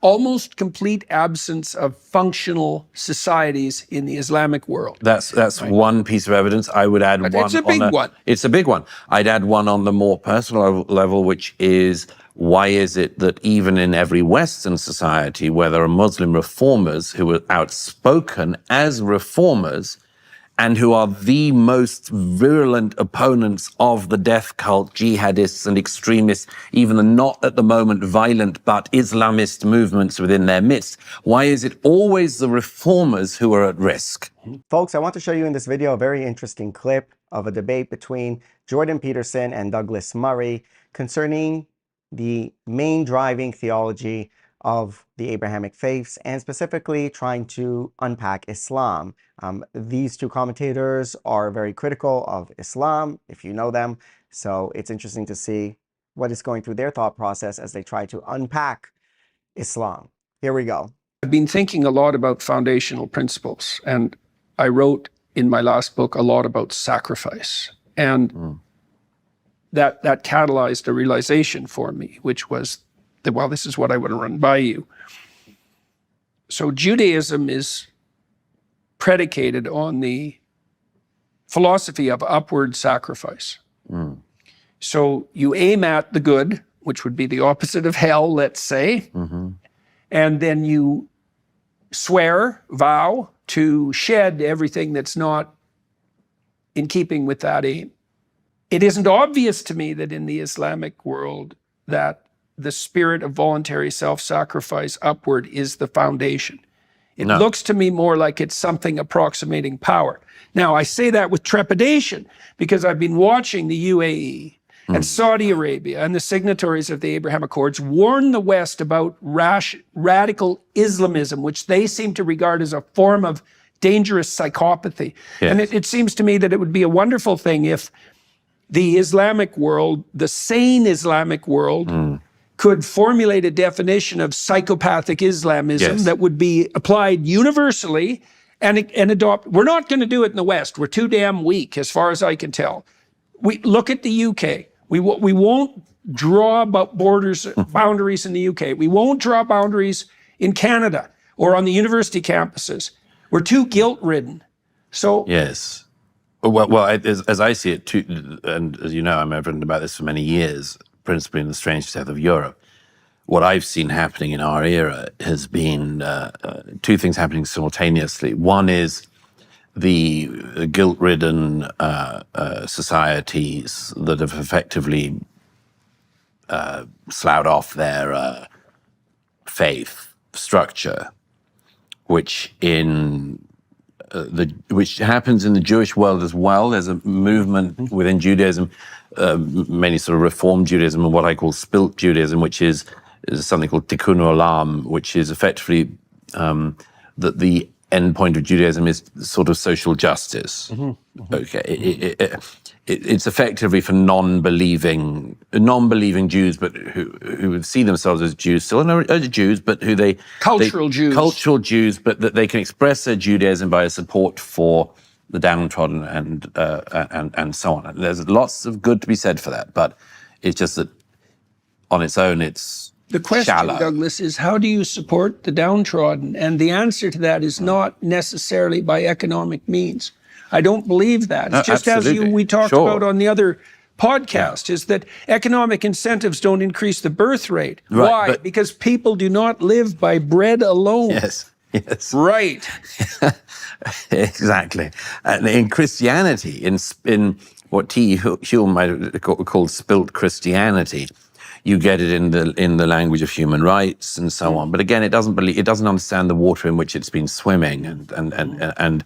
almost complete absence of functional societies in the Islamic world. That's right. One piece of evidence. I would add one. It's a big one. It's a big one. I'd add one on the more personal level, which is, why is it that even in every Western society where there are Muslim reformers who are outspoken as reformers and who are the most virulent opponents of the death cult, jihadists and extremists, even the not at the moment violent but Islamist movements within their midst, why is it always the reformers who are at risk? Folks, I want to show you in this video a very interesting clip of a debate between Jordan Peterson and Douglas Murray concerning the main driving theology of the Abrahamic faiths, and specifically trying to unpack Islam. These two commentators are very critical of Islam, if you know them, so it's interesting to see what is going through their thought process as they try to unpack Islam. Here we go. I've been thinking a lot about foundational principles, and I wrote in my last book a lot about sacrifice, and that catalyzed a realization for me, which was that, well, this is what I want to run by you. So Judaism is predicated on the philosophy of upward sacrifice. So you aim at the good, which would be the opposite of hell, let's say, and then you vow to shed everything that's not in keeping with that aim. It isn't obvious to me that in the Islamic world that the spirit of voluntary self-sacrifice upward is the foundation. It looks to me more like it's something approximating power. Now, I say that with trepidation because I've been watching the UAE and Saudi Arabia and the signatories of the Abraham Accords warn the West about radical Islamism, which they seem to regard as a form of dangerous psychopathy. Yes. And it seems to me that it would be a wonderful thing if the Islamic world, the sane Islamic world, could formulate a definition of psychopathic Islamism that would be applied universally and adopt. We're not going to do it in the West. We're too damn weak, as far as I can tell. We look at the UK. We won't draw boundaries in the UK. We won't draw boundaries in Canada or on the university campuses. We're too guilt-ridden. So yes. Well, as I see it, too, and as you know, I've written about this for many years, principally in the strange south of Europe. What I've seen happening in our era has been two things happening simultaneously. One is the guilt-ridden societies that have effectively sloughed off their faith structure, which which happens in the Jewish world as well. There's a movement within Judaism, mainly sort of Reform Judaism, and what I call Spilt Judaism, which is something called Tikkun Olam, which is effectively that the end point of Judaism is sort of social justice. Okay, it's effectively for non-believing Jews, but who see themselves as Jews, still are Jews, but cultural Jews, but that they can express their Judaism by a support for the downtrodden and so on. And there's lots of good to be said for that, but it's just that on its own, it's the question, shallow. Douglas, is how do you support the downtrodden? And the answer to that is not necessarily by economic means. I don't believe that. It's just absolutely. as we talked about on the other podcast, is that economic incentives don't increase the birth rate. Right, why? Because people do not live by bread alone. Yes. Right. Exactly. And in Christianity, in what T. Hume might have called spilt Christianity, you get it in the language of human rights and so on. But again, it doesn't understand the water in which it's been swimming, and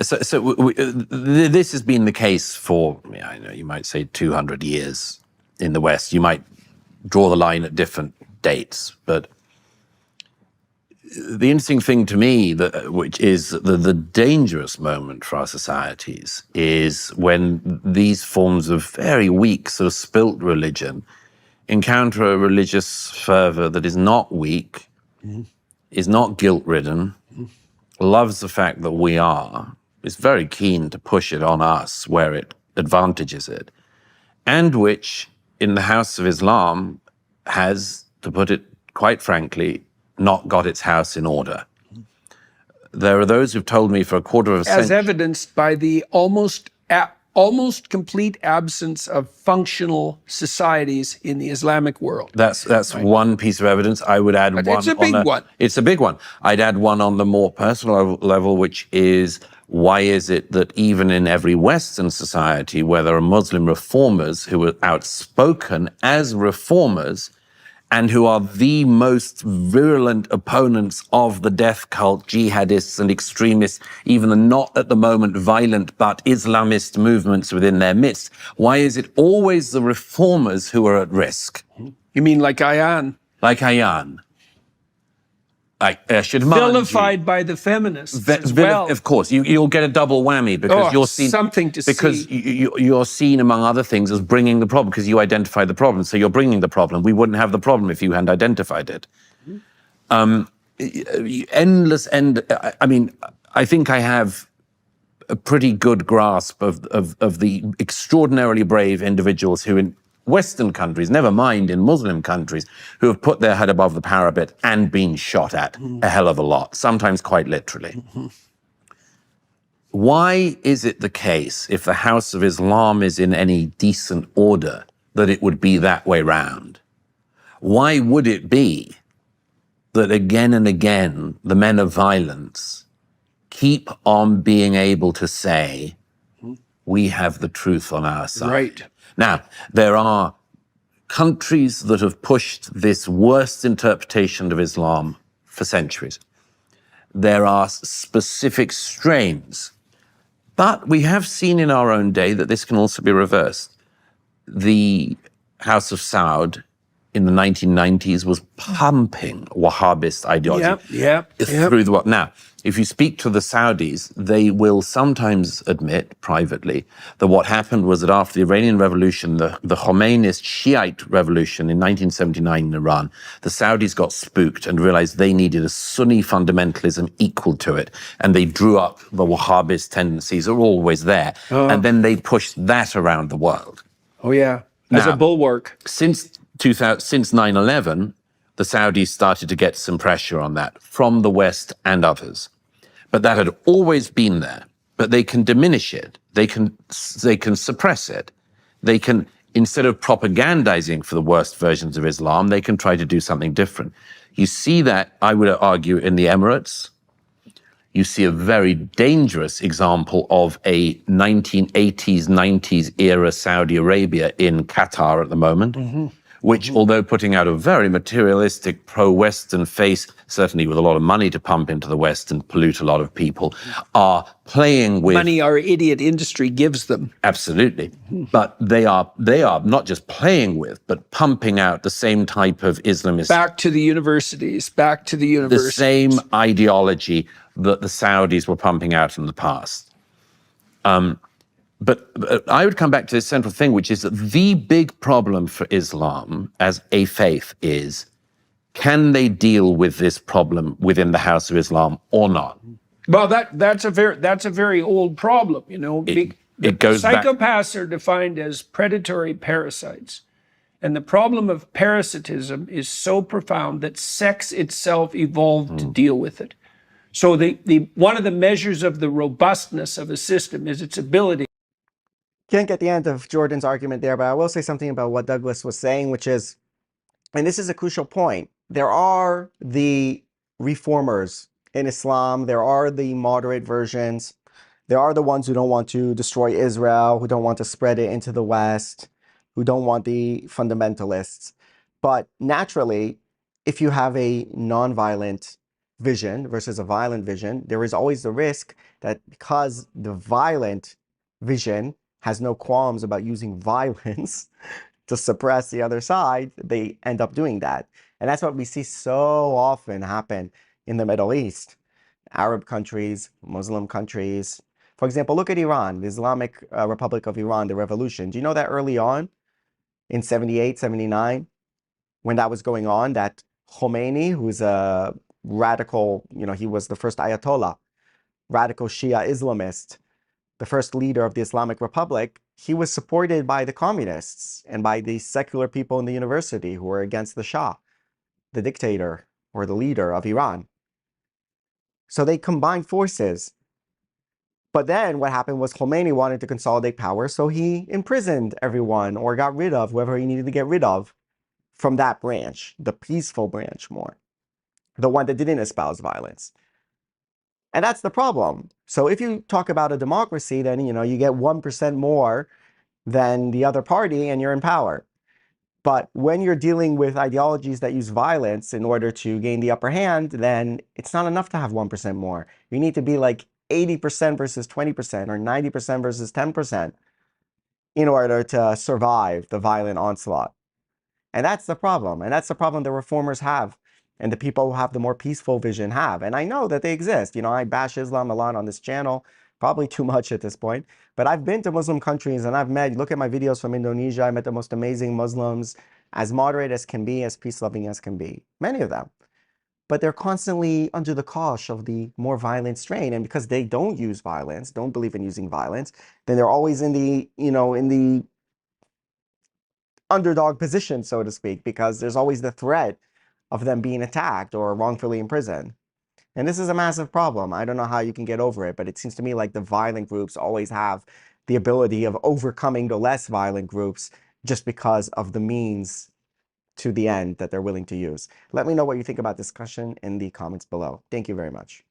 so this has been the case for, I know you might say 200 years in the West. You might draw the line at different dates, but the interesting thing to me, which is the dangerous moment for our societies, is when these forms of very weak, sort of spilt religion encounter a religious fervor that is not weak, is not guilt-ridden, loves the fact that we are, is very keen to push it on us where it advantages it, and which, in the House of Islam, has, to put it quite frankly, not got its house in order. There are those who've told me for a quarter of a As century. evidenced by the almost complete absence of functional societies in the Islamic world. That's one piece of evidence. I would add But one. it's a big one. It's a big one. I'd add one on the more personal level, which is, why is it that even in every Western society where there are Muslim reformers who are outspoken as reformers and who are the most virulent opponents of the death cult, jihadists and extremists, even the not at the moment violent but Islamist movements within their midst, why is it always the reformers who are at risk? You mean like Ayan? Like Ayan. Like Shadman. Vilified by the feminists as well. Of course, you'll get a double whammy because you're seen something to because see. You're seen among other things as bringing the problem because you identify the problem. So you're bringing the problem. We wouldn't have the problem if you hadn't identified it. I mean, I think I have a pretty good grasp of the extraordinarily brave individuals who in Western countries, never mind in Muslim countries, who have put their head above the parapet and been shot at a hell of a lot, sometimes quite literally. Why is it the case, if the House of Islam is in any decent order, that it would be that way round? Why would it be that again and again the men of violence keep on being able to say, we have the truth on our side? Right. Now, there are countries that have pushed this worst interpretation of Islam for centuries. There are specific strains, but we have seen in our own day that this can also be reversed. The House of Saud in the 1990s was pumping Wahhabist ideology through the world. Now, if you speak to the Saudis, they will sometimes admit privately that what happened was that after the Iranian Revolution, the Khomeinist Shiite revolution in 1979 in Iran, the Saudis got spooked and realized they needed a Sunni fundamentalism equal to it. And they drew up the Wahhabist tendencies are always there. And then they pushed that around the world. Oh, yeah. As a bulwark. Since 9/11, the Saudis started to get some pressure on that from the West and others. But that had always been there. But they can diminish it. They can suppress it. They can, instead of propagandizing for the worst versions of Islam, they can try to do something different. You see that, I would argue, in the Emirates. You see a very dangerous example of a 1980s, 90s era Saudi Arabia in Qatar at the moment, which, although putting out a very materialistic pro-Western face, certainly with a lot of money to pump into the West and pollute a lot of people, are playing with money our idiot industry gives them. Absolutely. But they are not just playing with, but pumping out the same type of Islamist. Back to the universities. The same ideology that the Saudis were pumping out in the past. But I would come back to this central thing, which is that the big problem for Islam as a faith is, can they deal with this problem within the House of Islam or not? Well, that's a very old problem, you know. It goes back. Psychopaths are defined as predatory parasites. And the problem of parasitism is so profound that sex itself evolved to deal with it. So one of the measures of the robustness of a system is its ability. Can't get the end of Jordan's argument there, but I will say something about what Douglas was saying, which is, and this is a crucial point, there are the reformers in Islam, there are the moderate versions, there are the ones who don't want to destroy Israel, who don't want to spread it into the West, who don't want the fundamentalists. But naturally, if you have a non-violent vision versus a violent vision, there is always the risk that because the violent vision has no qualms about using violence to suppress the other side, they end up doing that. And that's what we see so often happen in the Middle East. Arab countries, Muslim countries. For example, look at Iran, the Islamic Republic of Iran, the revolution. Do you know that early on, in 78, 79, when that was going on, that Khomeini, who's a radical, he was the first Ayatollah, radical Shia Islamist, the first leader of the Islamic Republic, he was supported by the communists and by the secular people in the university who were against the Shah, the dictator or the leader of Iran. So they combined forces. But then what happened was Khomeini wanted to consolidate power, so he imprisoned everyone or got rid of whoever he needed to get rid of from that branch, the peaceful branch more, the one that didn't espouse violence. And that's the problem. So if you talk about a democracy, then you get 1% more than the other party and you're in power. But when you're dealing with ideologies that use violence in order to gain the upper hand, then it's not enough to have 1% more. You need to be like 80% versus 20% or 90% versus 10% in order to survive the violent onslaught. And that's the problem. And that's the problem the reformers have and the people who have the more peaceful vision have. And I know that they exist. I bash Islam a lot on this channel, probably too much at this point. But I've been to Muslim countries and I've met, look at my videos from Indonesia, I met the most amazing Muslims, as moderate as can be, as peace-loving as can be, many of them. But they're constantly under the cosh of the more violent strain. And because they don't use violence, don't believe in using violence, then they're always in the, in the underdog position, so to speak, because there's always the threat of them being attacked or wrongfully imprisoned. And this is a massive problem. I don't know how you can get over it, but it seems to me like the violent groups always have the ability of overcoming the less violent groups just because of the means to the end that they're willing to use. Let me know what you think about this discussion in the comments below. Thank you very much.